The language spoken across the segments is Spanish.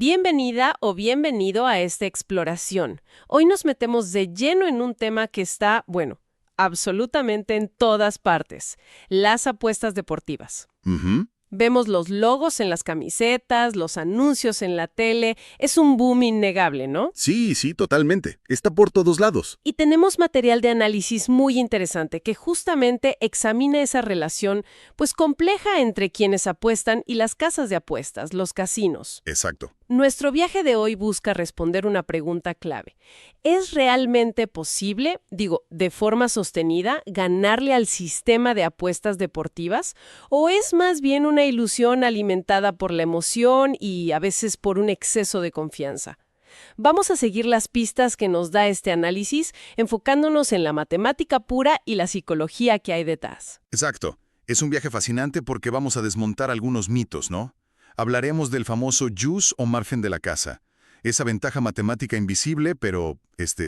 Bienvenida o bienvenido a esta exploración. Hoy nos metemos de lleno en un tema que está, bueno, absolutamente en todas partes: las apuestas deportivas. Ujú. Vemos los logos en las camisetas, los anuncios en la tele. Es un boom innegable, ¿no? Sí, sí, totalmente. Está por todos lados. Y tenemos material de análisis muy interesante que justamente examina esa relación, pues compleja, entre quienes apuestan y las casas de apuestas, los casinos. Exacto. Nuestro viaje de hoy busca responder una pregunta clave. ¿Es realmente posible, de forma sostenida, ganarle al sistema de apuestas deportivas? ¿O es más bien una ilusión alimentada por la emoción y a veces por un exceso de confianza? Vamos a seguir las pistas que nos da este análisis, enfocándonos en la matemática pura y la psicología que hay detrás. Exacto. Es un viaje fascinante porque vamos a desmontar algunos mitos, ¿no? Hablaremos del famoso juice o margen de la casa. Esa ventaja matemática invisible, pero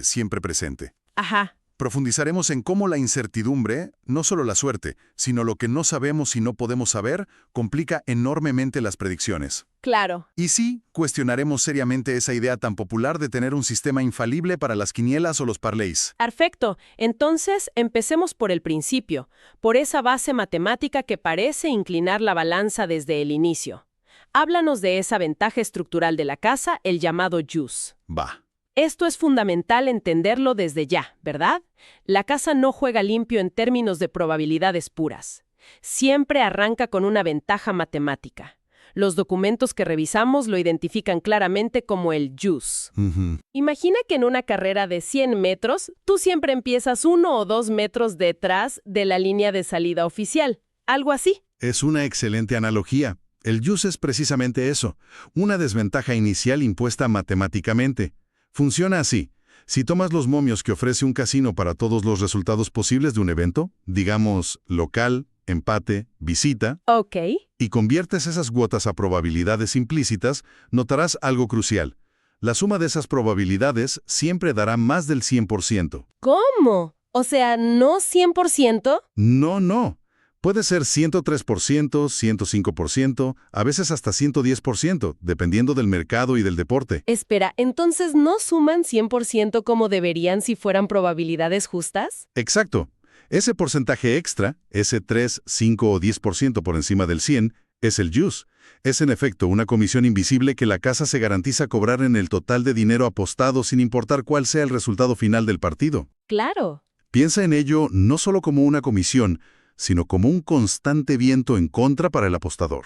siempre presente. Ajá. Profundizaremos en cómo la incertidumbre, no solo la suerte, sino lo que no sabemos y no podemos saber, complica enormemente las predicciones. Claro. Y sí, cuestionaremos seriamente esa idea tan popular de tener un sistema infalible para las quinielas o los parlays. Perfecto. Entonces, empecemos por el principio, por esa base matemática que parece inclinar la balanza desde el inicio. Háblanos de esa ventaja estructural de la casa, el llamado juice. Va. Esto es fundamental entenderlo desde ya, ¿verdad? La casa no juega limpio en términos de probabilidades puras. Siempre arranca con una ventaja matemática. Los documentos que revisamos lo identifican claramente como el juice. Ujú. Imagina que en una carrera de 100 metros, tú siempre empiezas 1 o 2 metros detrás de la línea de salida oficial. Algo así. Es una excelente analogía. El juice es precisamente eso, una desventaja inicial impuesta matemáticamente. Funciona así. Si tomas los momios que ofrece un casino para todos los resultados posibles de un evento, digamos local, empate, visita, Ok. y conviertes esas cuotas a probabilidades implícitas, notarás algo crucial. La suma de esas probabilidades siempre dará más del 100%. ¿Cómo? O sea, ¿no 100%? No, no. Puede ser 103%, 105%, a veces hasta 110%, dependiendo del mercado y del deporte. Espera, ¿entonces no suman 100% como deberían si fueran probabilidades justas? Exacto. Ese porcentaje extra, ese 3, 5 o 10% por encima del 100, es el juice. Es en efecto una comisión invisible que la casa se garantiza cobrar en el total de dinero apostado sin importar cuál sea el resultado final del partido. Claro. Piensa en ello no solo como una comisión, sino como un constante viento en contra para el apostador.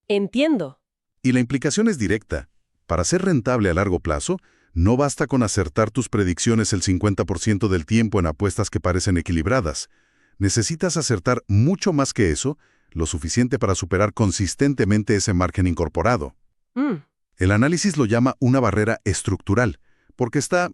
Entiendo. Y la implicación es directa. Para ser rentable a largo plazo, no basta con acertar tus predicciones el 50% del tiempo en apuestas que parecen equilibradas. Necesitas acertar mucho más que eso, lo suficiente para superar consistentemente ese margen incorporado. Mm. El análisis lo llama una barrera estructural, porque está,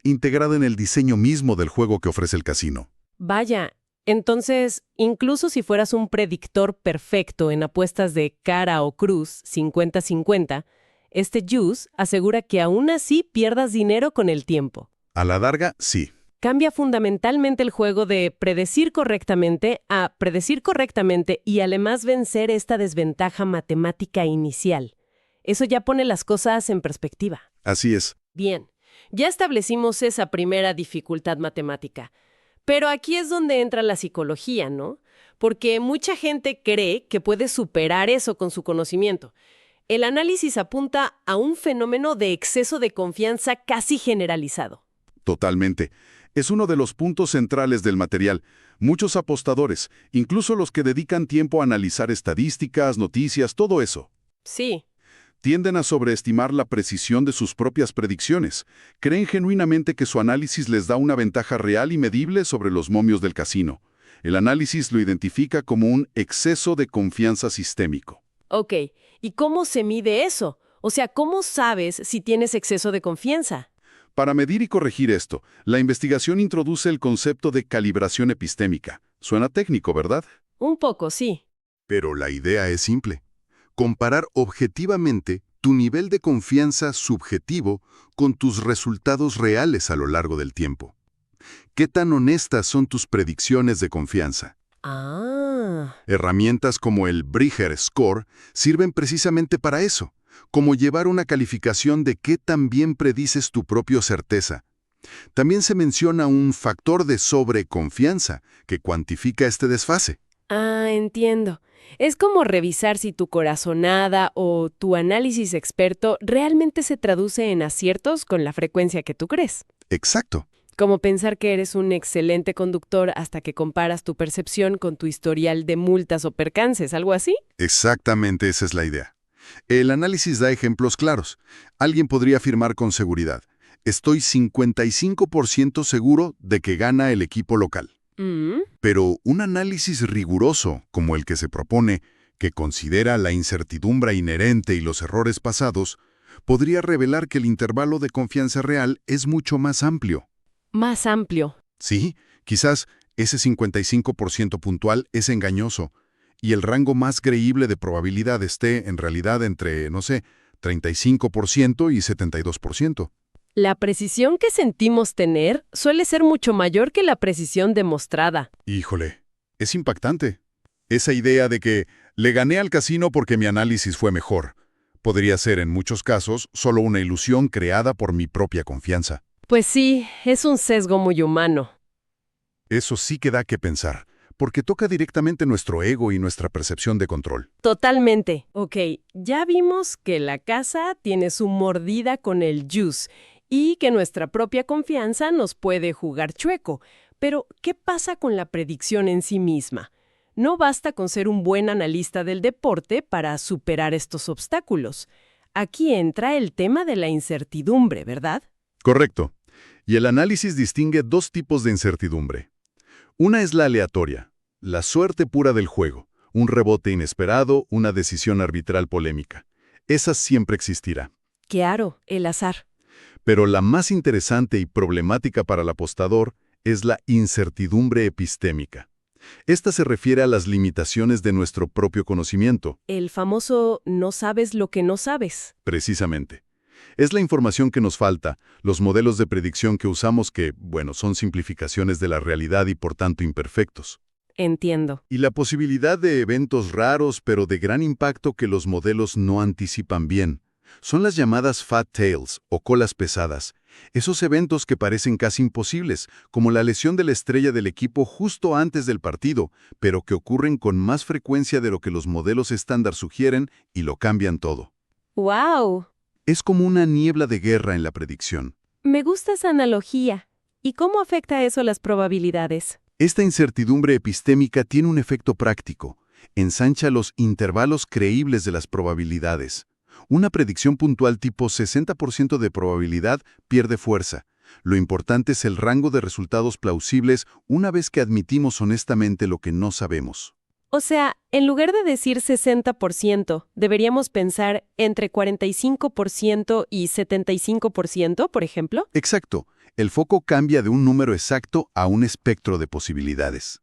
integrada en el diseño mismo del juego que ofrece el casino. Vaya, entonces, incluso si fueras un predictor perfecto en apuestas de cara o cruz, 50-50, este juice asegura que aún así pierdas dinero con el tiempo. A la larga, sí. Cambia fundamentalmente el juego de predecir correctamente a predecir correctamente y además vencer esta desventaja matemática inicial. Eso ya pone las cosas en perspectiva. Así es. Bien, ya establecimos esa primera dificultad matemática. Pero aquí es donde entra la psicología, ¿no? Porque mucha gente cree que puede superar eso con su conocimiento. El análisis apunta a un fenómeno de exceso de confianza casi generalizado. Totalmente. Es uno de los puntos centrales del material. Muchos apostadores, incluso los que dedican tiempo a analizar estadísticas, noticias, todo eso, Sí. tienden a sobreestimar la precisión de sus propias predicciones. Creen genuinamente que su análisis les da una ventaja real y medible sobre los momios del casino. El análisis lo identifica como un exceso de confianza sistémico. Ok, ¿y cómo se mide eso? O sea, ¿cómo sabes si tienes exceso de confianza? Para medir y corregir esto, la investigación introduce el concepto de calibración epistémica. Suena técnico, ¿verdad? Un poco, sí. Pero la idea es simple. Comparar objetivamente tu nivel de confianza subjetivo con tus resultados reales a lo largo del tiempo. ¿Qué tan honestas son tus predicciones de confianza? Ah. Herramientas como el Brigher Score sirven precisamente para eso, como llevar una calificación de qué tan bien predices tu propia certeza. También se menciona un factor de sobreconfianza que cuantifica este desfase. Ah, entiendo. Es como revisar si tu corazonada o tu análisis experto realmente se traduce en aciertos con la frecuencia que tú crees. Exacto. Como pensar que eres un excelente conductor hasta que comparas tu percepción con tu historial de multas o percances, ¿algo así? Exactamente esa es la idea. El análisis da ejemplos claros. Alguien podría afirmar con seguridad: estoy 55% seguro de que gana el equipo local. Mm. Pero un análisis riguroso, como el que se propone, que considera la incertidumbre inherente y los errores pasados, podría revelar que el intervalo de confianza real es mucho más amplio. Más amplio. Sí, quizás ese 55% puntual es engañoso, y el rango más creíble de probabilidad esté en realidad entre, no sé, 35% y 72%. La precisión que sentimos tener suele ser mucho mayor que la precisión demostrada. Híjole, es impactante. Esa idea de que le gané al casino porque mi análisis fue mejor podría ser en muchos casos solo una ilusión creada por mi propia confianza. Pues sí, es un sesgo muy humano. Eso sí que da que pensar, porque toca directamente nuestro ego y nuestra percepción de control. Totalmente. Ok, ya vimos que la casa tiene su mordida con el juice y que nuestra propia confianza nos puede jugar chueco. Pero, ¿qué pasa con la predicción en sí misma? No basta con ser un buen analista del deporte para superar estos obstáculos. Aquí entra el tema de la incertidumbre, ¿verdad? Correcto. Y el análisis distingue dos tipos de incertidumbre. Una es la aleatoria, la suerte pura del juego, un rebote inesperado, una decisión arbitral polémica. Esa siempre existirá. Claro, el azar. Pero la más interesante y problemática para el apostador es la incertidumbre epistémica. Esta se refiere a las limitaciones de nuestro propio conocimiento, El famoso no sabes lo que no sabes. precisamente. Es la información que nos falta, los modelos de predicción que usamos que, bueno, son simplificaciones de la realidad y por tanto imperfectos. Entiendo. Y la posibilidad de eventos raros pero de gran impacto que los modelos no anticipan bien. Son las llamadas fat tails o colas pesadas. Esos eventos que parecen casi imposibles, como la lesión de la estrella del equipo justo antes del partido, pero que ocurren con más frecuencia de lo que los modelos estándar sugieren y lo cambian todo. ¡Wow! Es como una niebla de guerra en la predicción. Me gusta esa analogía. ¿Y cómo afecta eso las probabilidades? Esta incertidumbre epistémica tiene un efecto práctico. Ensancha los intervalos creíbles de las probabilidades. Una predicción puntual tipo 60% de probabilidad pierde fuerza. Lo importante es el rango de resultados plausibles una vez que admitimos honestamente lo que no sabemos. O sea, en lugar de decir 60%, deberíamos pensar entre 45% y 75%, por ejemplo. Exacto. El foco cambia de un número exacto a un espectro de posibilidades.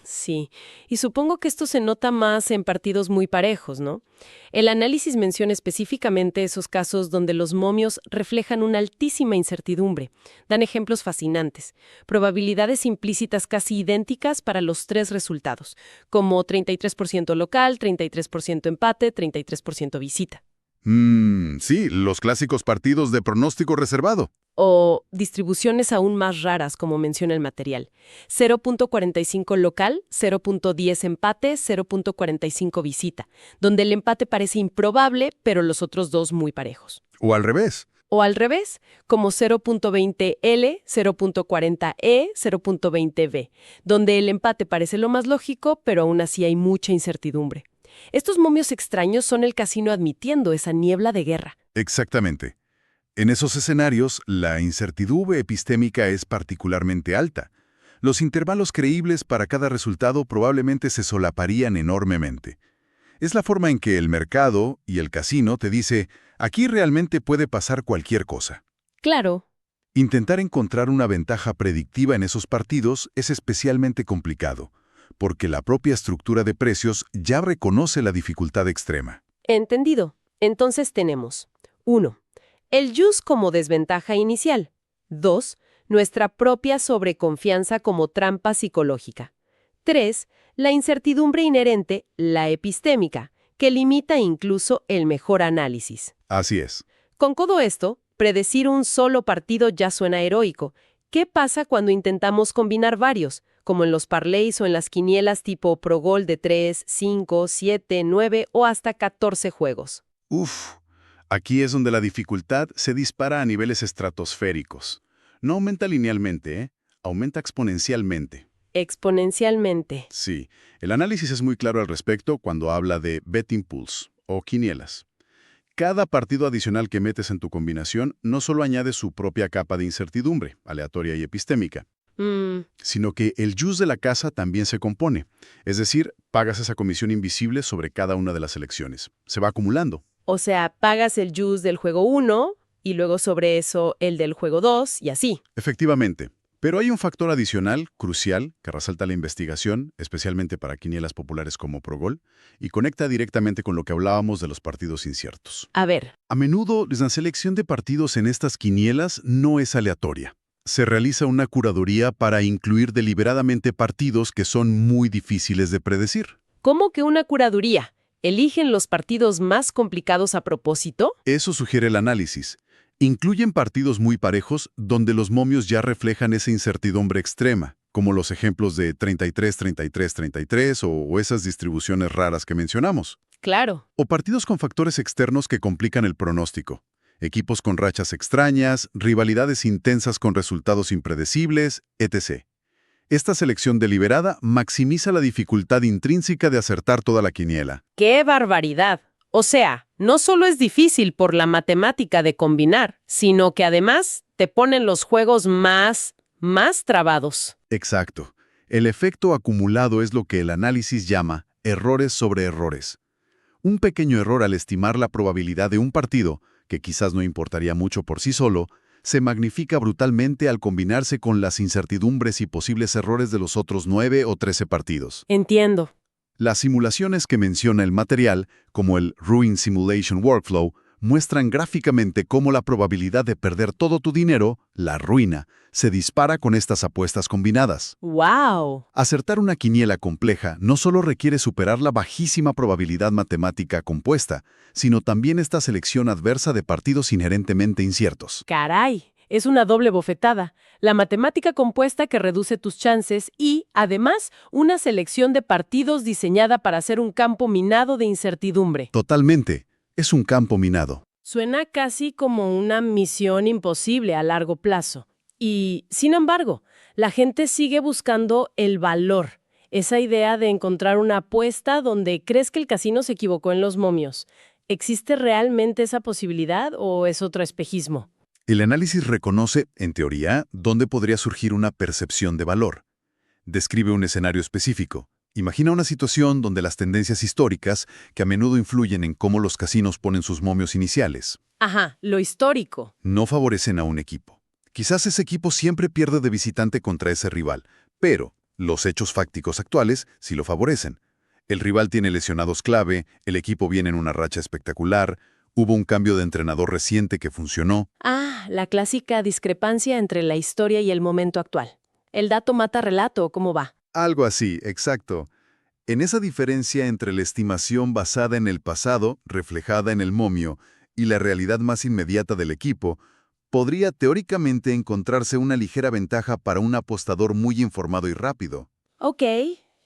Sí. Y supongo que esto se nota más en partidos muy parejos, ¿no? El análisis menciona específicamente esos casos donde los momios reflejan una altísima incertidumbre. Dan ejemplos fascinantes. Probabilidades implícitas casi idénticas para los tres resultados, como 33% local, 33% empate, 33% visita. Sí, los clásicos partidos de pronóstico reservado. O distribuciones aún más raras, como menciona el material. 0.45 local, 0.10 empate, 0.45 visita, donde el empate parece improbable, pero los otros dos muy parejos. O al revés. O al revés, como 0.20 L, 0.40 E, 0.20 B, donde el empate parece lo más lógico, pero aún así hay mucha incertidumbre. Estos momios extraños son el casino admitiendo esa niebla de guerra. Exactamente. En esos escenarios, la incertidumbre epistémica es particularmente alta. Los intervalos creíbles para cada resultado probablemente se solaparían enormemente. Es la forma en que el mercado y el casino te dice, aquí realmente puede pasar cualquier cosa. Claro. Intentar encontrar una ventaja predictiva en esos partidos es especialmente complicado, porque la propia estructura de precios ya reconoce la dificultad extrema. Entendido. Entonces tenemos 1. El juice como desventaja inicial. 2. Nuestra propia sobreconfianza como trampa psicológica. 3. La incertidumbre inherente, la epistémica, que limita incluso el mejor análisis. Así es. Con todo esto, predecir un solo partido ya suena heroico. ¿Qué pasa cuando intentamos combinar varios, como en los parlays o en las quinielas tipo Pro Gol de 3, 5, 7, 9 o hasta 14 juegos? Uf, aquí es donde la dificultad se dispara a niveles estratosféricos. No aumenta linealmente, ¿eh? Aumenta exponencialmente. Exponencialmente. Sí, el análisis es muy claro al respecto cuando habla de betting pools o quinielas. Cada partido adicional que metes en tu combinación no solo añade su propia capa de incertidumbre, aleatoria y epistémica, sino que el juice de la casa también se compone. Es decir, pagas esa comisión invisible sobre cada una de las elecciones. Se va acumulando. O sea, pagas el juice del juego 1 y luego sobre eso el del juego 2 y así. Efectivamente. Pero hay un factor adicional, crucial, que resalta la investigación, especialmente para quinielas populares como Progol, y conecta directamente con lo que hablábamos de los partidos inciertos. A ver. A menudo, la selección de partidos en estas quinielas no es aleatoria. Se realiza una curaduría para incluir deliberadamente partidos que son muy difíciles de predecir. ¿Cómo que una curaduría? ¿Eligen los partidos más complicados a propósito? Eso sugiere el análisis. Incluyen partidos muy parejos donde los momios ya reflejan esa incertidumbre extrema, como los ejemplos de 33, 33, 33 o esas distribuciones raras que mencionamos. Claro. O partidos con factores externos que complican el pronóstico. Equipos con rachas extrañas, rivalidades intensas con resultados impredecibles, etc. Esta selección deliberada maximiza la dificultad intrínseca de acertar toda la quiniela. ¡Qué barbaridad! O sea, no solo es difícil por la matemática de combinar, sino que además te ponen los juegos más trabados. Exacto. El efecto acumulado es lo que el análisis llama errores sobre errores. Un pequeño error al estimar la probabilidad de un partido, que quizás no importaría mucho por sí solo, se magnifica brutalmente al combinarse con las incertidumbres y posibles errores de los otros 9 o 13 partidos. Entiendo. Las simulaciones que menciona el material, como el Ruin Simulation Workflow, muestran gráficamente cómo la probabilidad de perder todo tu dinero, la ruina, se dispara con estas apuestas combinadas. ¡Wow! Acertar una quiniela compleja no solo requiere superar la bajísima probabilidad matemática compuesta, sino también esta selección adversa de partidos inherentemente inciertos. ¡Caray! Es una doble bofetada. La matemática compuesta que reduce tus chances y, además, una selección de partidos diseñada para hacer un campo minado de incertidumbre. Totalmente. Es un campo minado. Suena casi como una misión imposible a largo plazo. Y, sin embargo, la gente sigue buscando el valor. Esa idea de encontrar una apuesta donde crees que el casino se equivocó en los momios. ¿Existe realmente esa posibilidad o es otro espejismo? El análisis reconoce, en teoría, dónde podría surgir una percepción de valor. Describe un escenario específico. Imagina una situación donde las tendencias históricas, que a menudo influyen en cómo los casinos ponen sus momios iniciales, Ajá, lo histórico. no favorecen a un equipo. Quizás ese equipo siempre pierde de visitante contra ese rival, pero los hechos fácticos actuales sí lo favorecen. El rival tiene lesionados clave, el equipo viene en una racha espectacular, hubo un cambio de entrenador reciente que funcionó. Ah, la clásica discrepancia entre la historia y el momento actual. El dato mata relato, ¿cómo va? Algo así, exacto. En esa diferencia entre la estimación basada en el pasado, reflejada en el momio, y la realidad más inmediata del equipo, podría teóricamente encontrarse una ligera ventaja para un apostador muy informado y rápido. Ok,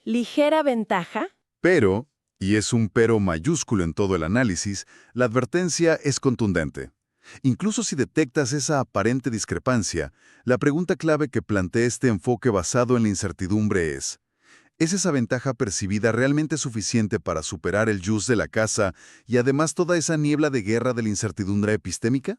ligera ventaja. Pero, y es un pero mayúsculo en todo el análisis, la advertencia es contundente. Incluso si detectas esa aparente discrepancia, la pregunta clave que plantea este enfoque basado en la incertidumbre ¿es esa ventaja percibida realmente suficiente para superar el juice de la casa y además toda esa niebla de guerra de la incertidumbre epistémica?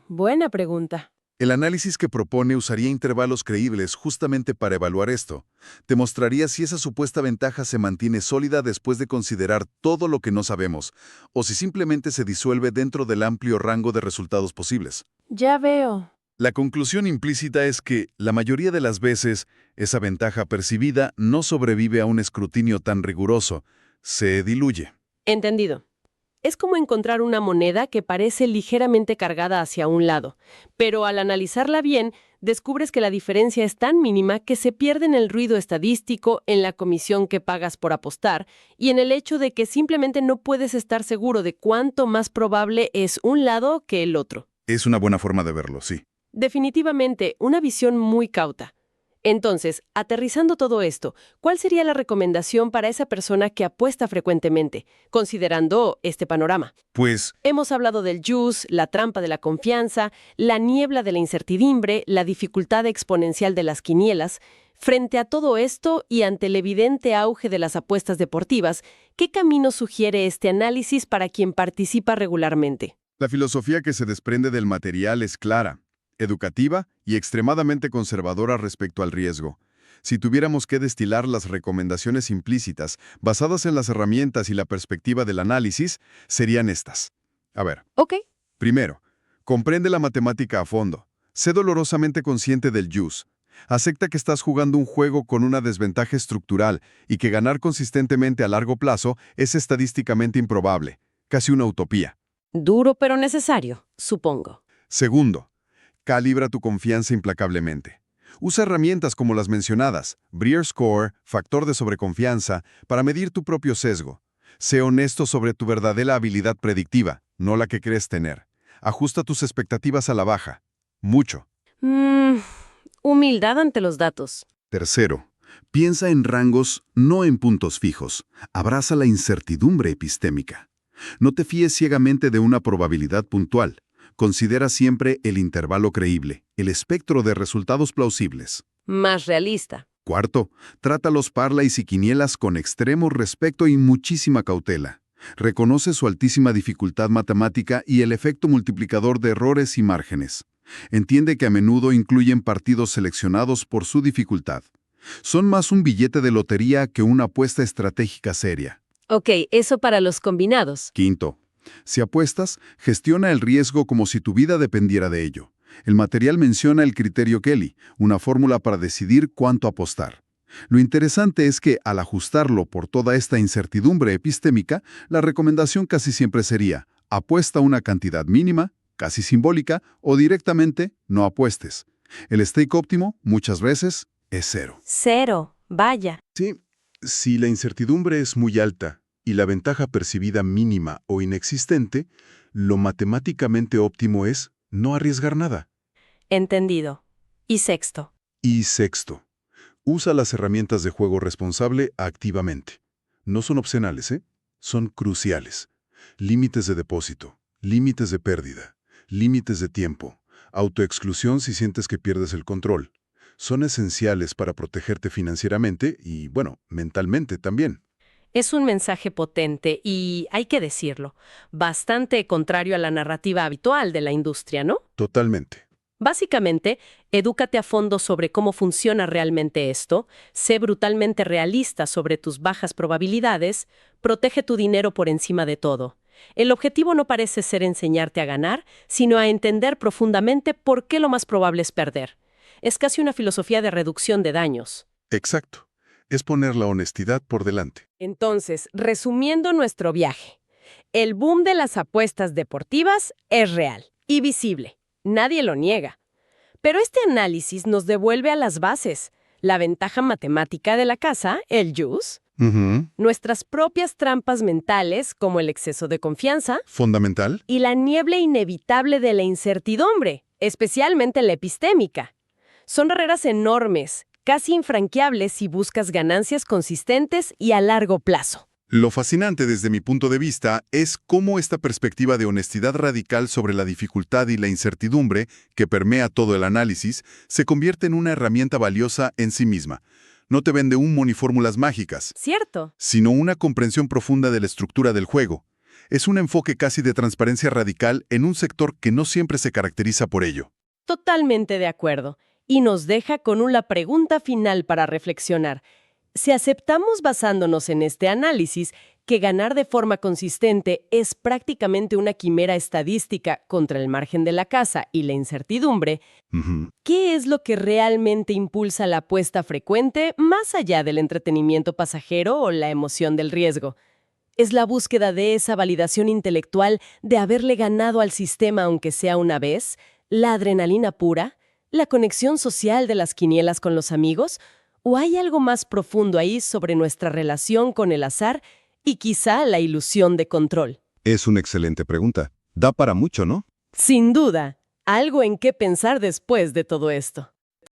Buena pregunta. El análisis que propone usaría intervalos creíbles justamente para evaluar esto. Te mostraría si esa supuesta ventaja se mantiene sólida después de considerar todo lo que no sabemos, o si simplemente se disuelve dentro del amplio rango de resultados posibles. Ya veo. La conclusión implícita es que, la mayoría de las veces, esa ventaja percibida no sobrevive a un escrutinio tan riguroso, se diluye. Entendido. Es como encontrar una moneda que parece ligeramente cargada hacia un lado, pero al analizarla bien, descubres que la diferencia es tan mínima que se pierde en el ruido estadístico, en la comisión que pagas por apostar y en el hecho de que simplemente no puedes estar seguro de cuánto más probable es un lado que el otro. Es una buena forma de verlo, sí. Definitivamente, una visión muy cauta. Entonces, aterrizando todo esto, ¿cuál sería la recomendación para esa persona que apuesta frecuentemente, considerando este panorama? Pues Hemos hablado del juice, la trampa de la confianza, la niebla de la incertidumbre, la dificultad exponencial de las quinielas. Frente a todo esto y ante el evidente auge de las apuestas deportivas, ¿qué camino sugiere este análisis para quien participa regularmente? la filosofía que se desprende del material es clara, educativa y extremadamente conservadora respecto al riesgo. Si tuviéramos que destilar las recomendaciones implícitas basadas en las herramientas y la perspectiva del análisis, serían estas. A ver, Ok. primero, comprende la matemática a fondo. Sé dolorosamente consciente del juice. Acepta que estás jugando un juego con una desventaja estructural y que ganar consistentemente a largo plazo es estadísticamente improbable, casi una utopía. Duro pero necesario, supongo. Segundo, calibra tu confianza implacablemente. Usa herramientas como las mencionadas, Brier Score, factor de sobreconfianza, para medir tu propio sesgo. Sé honesto sobre tu verdadera habilidad predictiva, no la que crees tener. Ajusta tus expectativas a la baja. Mucho. Humildad ante los datos. Tercero, piensa en rangos, no en puntos fijos. Abraza la incertidumbre epistémica. No te fíes ciegamente de una probabilidad puntual. Considera siempre el intervalo creíble, el espectro de resultados plausibles. Más realista. Cuarto, trata los parlays y quinielas con extremo respeto y muchísima cautela. Reconoce su altísima dificultad matemática y el efecto multiplicador de errores y márgenes. Entiende que a menudo incluyen partidos seleccionados por su dificultad. Son más un billete de lotería que una apuesta estratégica seria. Ok, eso para los combinados. Quinto, si apuestas, gestiona el riesgo como si tu vida dependiera de ello. El material menciona el criterio Kelly, una fórmula para decidir cuánto apostar. Lo interesante es que, al ajustarlo por toda esta incertidumbre epistémica, la recomendación casi siempre sería: apuesta una cantidad mínima, casi simbólica, o directamente no apuestes. El stake óptimo, muchas veces, es cero. Cero, vaya. Sí, si la incertidumbre es muy alta y la ventaja percibida mínima o inexistente, lo matemáticamente óptimo es no arriesgar nada. Entendido. Y sexto. Y sexto, usa las herramientas de juego responsable activamente. No son opcionales, ¿eh? Son cruciales. Límites de depósito, límites de pérdida, límites de tiempo, autoexclusión si sientes que pierdes el control. Son esenciales para protegerte financieramente y, bueno, mentalmente también. Es un mensaje potente y, hay que decirlo, bastante contrario a la narrativa habitual de la industria, ¿no? Totalmente. Básicamente, edúcate a fondo sobre cómo funciona realmente esto, sé brutalmente realista sobre tus bajas probabilidades, protege tu dinero por encima de todo. El objetivo no parece ser enseñarte a ganar, sino a entender profundamente por qué lo más probable es perder. Es casi una filosofía de reducción de daños. Exacto. Es poner la honestidad por delante. Entonces, resumiendo nuestro viaje, el boom de las apuestas deportivas es real y visible. Nadie lo niega. Pero este análisis nos devuelve a las bases, la ventaja matemática de la casa, el juice, nuestras propias trampas mentales, como el exceso de confianza, Fundamental. y la niebla inevitable de la incertidumbre, especialmente la epistémica. Son barreras enormes, casi infranqueables si buscas ganancias consistentes y a largo plazo. Lo fascinante desde mi punto de vista es cómo esta perspectiva de honestidad radical sobre la dificultad y la incertidumbre que permea todo el análisis se convierte en una herramienta valiosa en sí misma. No te vende humo ni fórmulas mágicas, ¿Cierto? sino una comprensión profunda de la estructura del juego. Es un enfoque casi de transparencia radical en un sector que no siempre se caracteriza por ello. Totalmente de acuerdo. Y nos deja con una pregunta final para reflexionar. Si aceptamos basándonos en este análisis que ganar de forma consistente es prácticamente una quimera estadística contra el margen de la casa y la incertidumbre, ¿qué es lo que realmente impulsa la apuesta frecuente más allá del entretenimiento pasajero o la emoción del riesgo? ¿Es la búsqueda de esa validación intelectual de haberle ganado al sistema aunque sea una vez? ¿La adrenalina pura? ¿La conexión social de las quinielas con los amigos? ¿O hay algo más profundo ahí sobre nuestra relación con el azar y quizá la ilusión de control? Es una excelente pregunta. Da para mucho, ¿no? Sin duda, algo en qué pensar después de todo esto.